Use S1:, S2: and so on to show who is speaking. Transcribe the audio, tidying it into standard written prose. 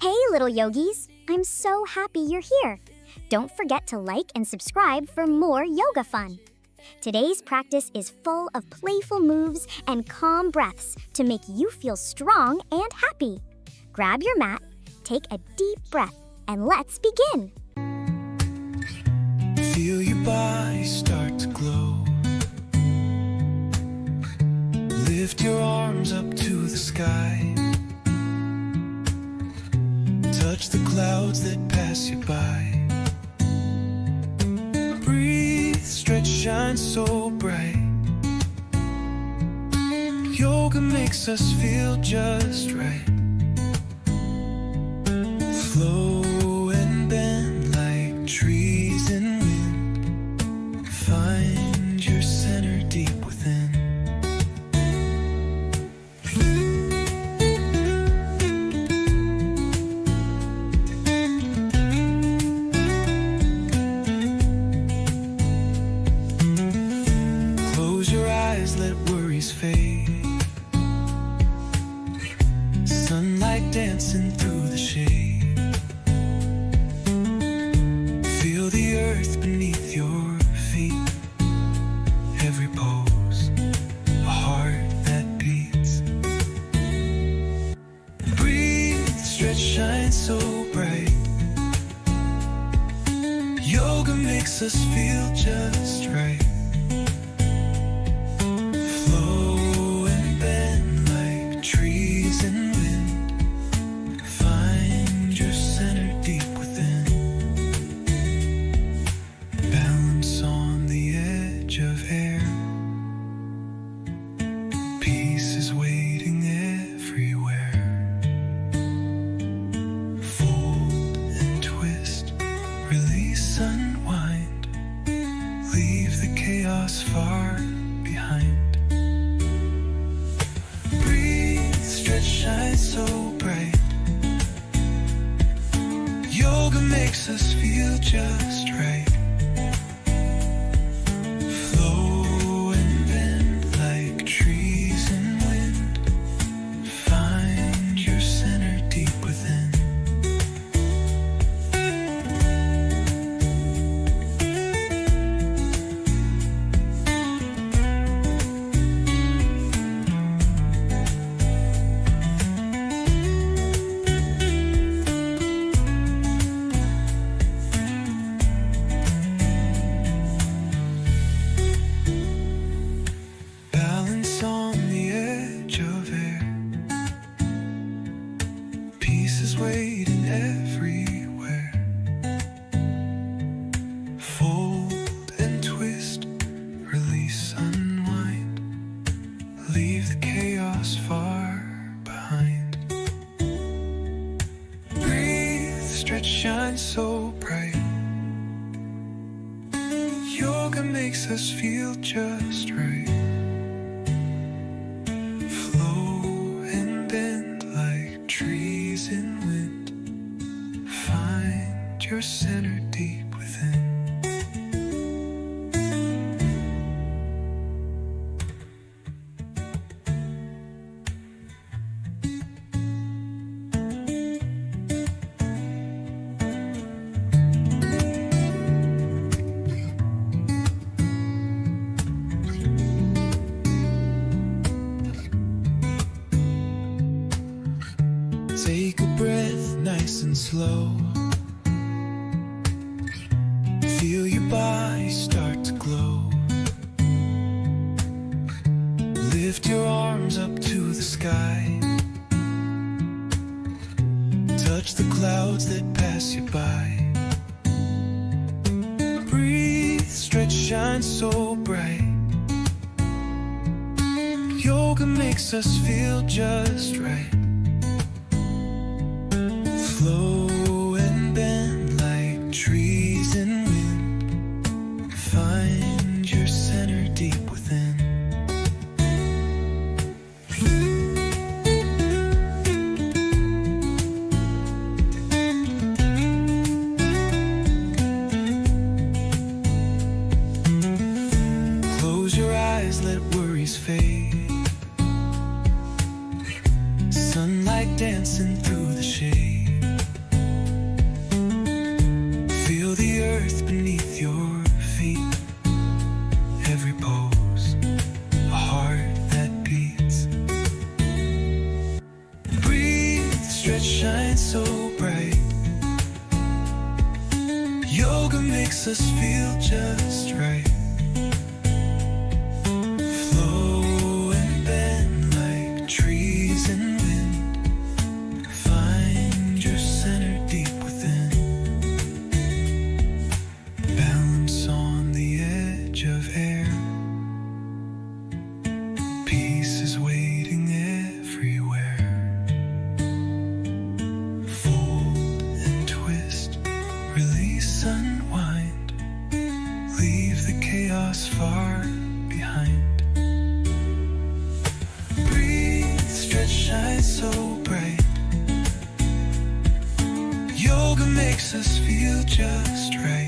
S1: Hey, little yogis! I'm so happy you're here. Don't forget to like and subscribe for more yoga fun. Today's practice is full of playful moves and calm breaths to make you feel strong and happy. Grab your mat, take a deep breath, and let's begin.
S2: Feel your body start to glow. Lift your arms up to the sky. Touch the clouds that pass you by. Breathe, stretch, shine so bright. Yoga makes us feel just right. Flow and bend like trees in wind. Find your center deep within. Let worries fade. Sunlight dancing through the shade. Feel the earth beneath your feet. Every pose, a heart that beats. Breathe, stretch, shine so bright. Yoga makes us feel just right. Peace is waiting everywhere. Fold and twist, release, unwind. Leave the chaos far behind. Breathe, stretch, shine so bright. Yoga makes us feel just right. Waiting everywhere. Fold and twist, release, unwind. Leave the chaos far behind. Breathe, stretch, shine so bright. Yoga makes us feel just right. Flow and bend like trees in wind. Find your center deep within. Take a breath, nice and slow. Feel your body start to glow. Lift your arms up to the sky. Touch the clouds that pass you by. Breathe, stretch, shine so bright. Yoga makes us feel just right. Flow and bend like trees in wind. Find your center deep within. Close your eyes, let worries fade. shine so bright. Yoga makes us feel just right. Flow and bend like trees in wind. Find your center deep within. Balance on the edge of air. Peace is waiting everywhere. Fold and twist, release, unwind. Leave the chaos far behind. Breathe, stretch, shine so bright. Yoga makes us feel just right.